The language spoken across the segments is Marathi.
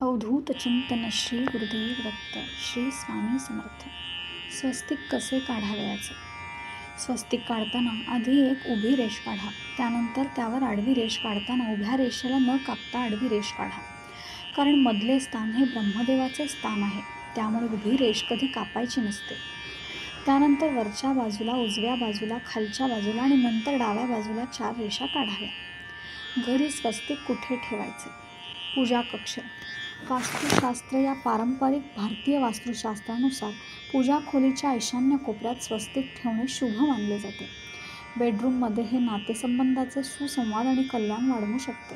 अवधूत चिंतन श्री गुरुदेव दत्त श्री स्वामी समर्थ. स्वस्तिक कसे काढावयाचे? स्वस्तिक काढताना आधी एक उभी रेष काढा. त्यानंतर त्यावर आडवी रेष काढताना उभ्या रेषेला न कापता आडवी रेष काढा. कारण मधले स्थान हे ब्रह्मदेवाचे स्थान आहे. त्यामुळे उभी रेष कधी कापायची नसते. त्यानंतर वरच्या बाजूला, उजव्या बाजूला, खालच्या बाजूला आणि नंतर डाव्या बाजूला 4 रेषा काढाव्या. घरी स्वस्तिक कुठे ठेवायचे? पूजा कक्ष. वास्तुशास्त्र या पारंपरिक भारतीय वास्तुशास्त्रानुसार पूजा खोलीच्या ईशान्य कोपऱ्यात स्वस्तिक ठेवणे शुभ मानले जाते. बेडरूममध्ये हे नातेसंबंधाचे सुसंवाद आणि कल्याण वाढवू शकते.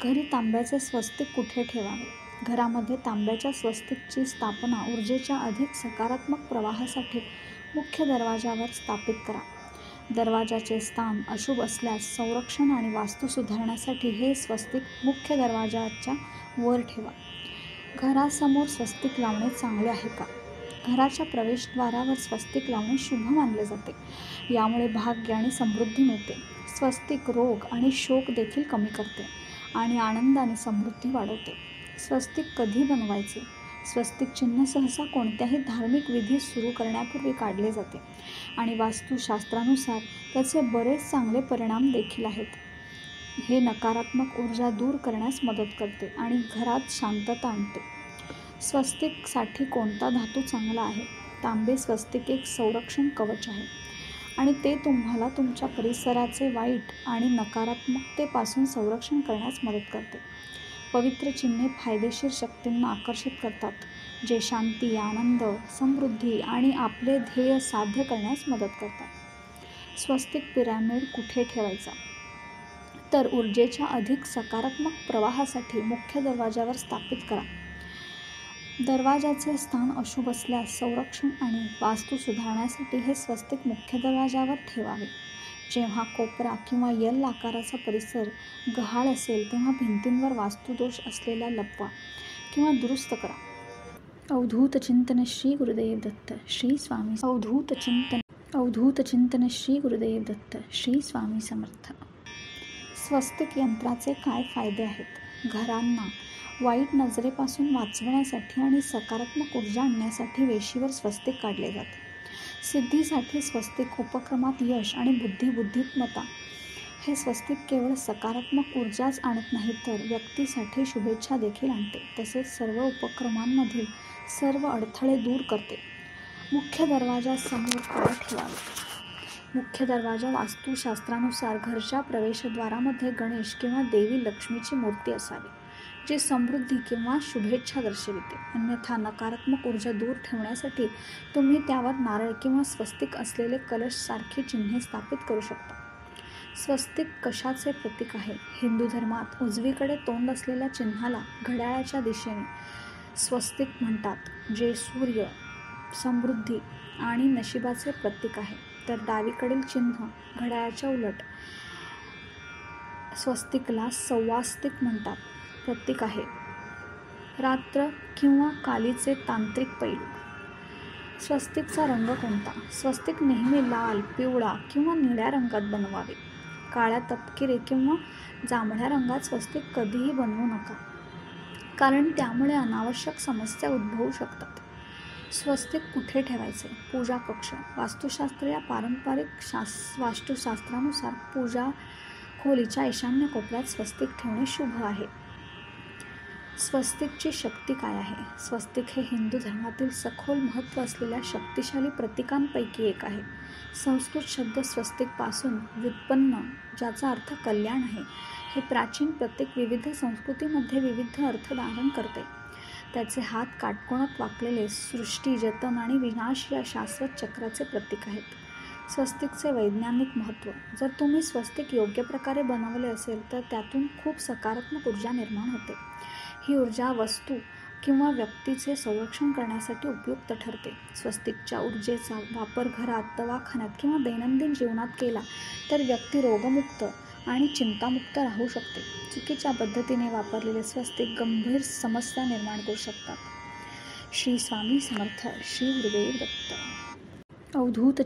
घरी तांब्याचे स्वस्तिक कुठे ठेवावे? घरामध्ये तांब्याच्या स्वस्तिकची स्थापना ऊर्जेच्या अधिक सकारात्मक प्रवाहासाठी मुख्य दरवाजावर स्थापित करा. दरवाजाचे स्थान अशुभ असल्यास संरक्षण आणि वास्तू सुधारण्यासाठी हे स्वस्तिक मुख्य दरवाजाच्या वर ठेवा. घरासमोर स्वस्तिक लावणे चांगले आहे का? घराच्या प्रवेशद्वारावर स्वस्तिक लावणे शुभ मानले जाते. यामुळे भाग्य आणि समृद्धी मिळते. स्वस्तिक रोग आणि शोक देखील कमी करते आणि आनंद आणि समृद्धी वाढवते. स्वस्तिक कधी बनवायचे? स्वस्तिक चिन्ह सहसा कोणत्याही धार्मिक विधी सुरू करण्यापूर्वी काढले जाते आणि वास्तुशास्त्रानुसार त्याचे बरेच चांगले परिणाम देखील आहेत. हे नकारात्मक ऊर्जा दूर करण्यास मदत करते आणि घरात शांतता आणते. स्वस्तिकसाठी कोणता धातू चांगला आहे? तांबे स्वस्तिक एक संरक्षण कवच आहे आणि ते तुम्हाला तुमच्या परिसराचे वाईट आणि नकारात्मकतेपासून संरक्षण करण्यास मदत करते. पवित्र चिन्हे फायदेशीर शक्तींना आकर्षित करतात, जे शांती, आनंद, समृद्धी आणि आपले ध्येय साध्य करण्यास मदत करतात. स्वस्तिक पिरॅमिड कुठे ठेवायचा? तर ऊर्जेच्या अधिक सकारात्मक प्रवाहासाठी मुख्य दरवाजावर स्थापित करा. दरवाजाचे स्थान अशुभ असल्यास संरक्षण आणि वास्तू सुधारण्यासाठी हे स्वस्तिक मुख्य दरवाजावर ठेवावे. जेव्हा कोपरा किंवा एल आकाराचा परिसर गहाळ असेल तेव्हा भिंतींवर वास्तुदोष असलेल्या लपवा किंवा दुरुस्त करा. अवधूत चिंतन श्री गुरुदेव दत्त श्री स्वामी. अवधूत चिंतन श्री गुरुदेव दत्त श्री स्वामी समर्थ. स्वस्तिक यंत्राचे काय फायदे आहेत? घरांना वाईट नजरेपासून वाचवण्यासाठी आणि सकारात्मक ऊर्जा आणण्यासाठी वेशीवर स्वस्तिक काढले जाते. सिद्धीसाठी स्वस्तिक उपक्रमात यश आणि बुद्धिमत्ता. हे स्वस्तिक केवळ सकारात्मक ऊर्जाच आणत नाही तर व्यक्तीसाठी शुभेच्छा देखील आणते. तसेच सर्व उपक्रमांमधील सर्व अडथळे दूर करते. मुख्य दरवाजासमोर काय ठेवावे? मुख्य दरवाजा वास्तुशास्त्रानुसार घरच्या प्रवेशद्वारामध्ये गणेश किंवा देवी लक्ष्मीची मूर्ती असावी, जी समृद्धी किंवा शुभेच्छा दर्शविते. अन्यथा नकारात्मक ऊर्जा दूर ठेवण्यासाठी तुम्ही त्यावर नारळ किंवा स्वस्तिक असलेले कलश सारखी चिन्हे स्थापित करू शकता. स्वस्तिक कशाचे प्रतीक आहे? हिंदू धर्मात उजवीकडे तोंड असलेल्या चिन्हाला घड्याळाच्या दिशेने स्वस्तिक म्हणतात, जे सूर्य, समृद्धी आणि नशिबाचे प्रतीक आहे. तर डावीकडील चिन्ह घड्याळाच्या उलट स्वस्तिकला संवास्तिक म्हणतात, प्रतीक आहे रात्र किंवा कालीचे तांत्रिक पैलू. स्वस्तिकचा रंग कोणता? स्वस्तिक नेहमी लाल, पिवळा किंवा निळ्या रंगात बनवावे. काळ्या तपकिरी किंवा जांभळ्या रंगात स्वस्तिक कधीही बनवू नका, कारण त्यामुळे अनावश्यक समस्या उद्भवू शकतात. स्वस्तिक कुठे ठेवायचे? पूजा कक्ष. वास्तुशास्त्र या पारंपरिक वास्तुशास्त्रानुसार पूजा खोलीच्या ईशान्य कोपऱ्यात स्वस्तिक ठेवणे शुभ आहे. स्वस्तिकची शक्ती काय आहे? स्वस्तिक हे हिंदू धर्मातील सखोल महत्त्व असलेल्या शक्तिशाली प्रतीकांपैकी एक आहे. संस्कृत शब्द स्वस्तिकपासून व्युत्पन्न, ज्याचा अर्थ कल्याण आहे. हे प्राचीन प्रतीक विविध संस्कृतीमध्ये विविध अर्थ धारण करते. त्याचे हात काटकोनात वाकलेले सृष्टी, जतन आणि विनाश या शाश्वत चक्राचे प्रतीक आहेत. स्वस्तिकचे वैज्ञानिक महत्त्व. जर तुम्ही स्वस्तिक योग्य प्रकारे बनवले असेल तर त्यातून खूप सकारात्मक ऊर्जा निर्माण होते. ही ऊर्जा वस्तू किंवा व्यक्तीचे संरक्षण करण्यासाठी उपयुक्त ठरते. स्वस्तिकच्या ऊर्जेचा वापर घरात, दवाखान्यात किंवा दैनंदिन जीवनात केला तर व्यक्ती रोगमुक्त आणि चिंतामुक्त राहू शकते. चुकीच्या पद्धतीने वापरलेले स्वस्तिक गंभीर समस्या निर्माण करू शकतात. श्री स्वामी समर्थ. श्री गुरुदेव दत्त. अवधूत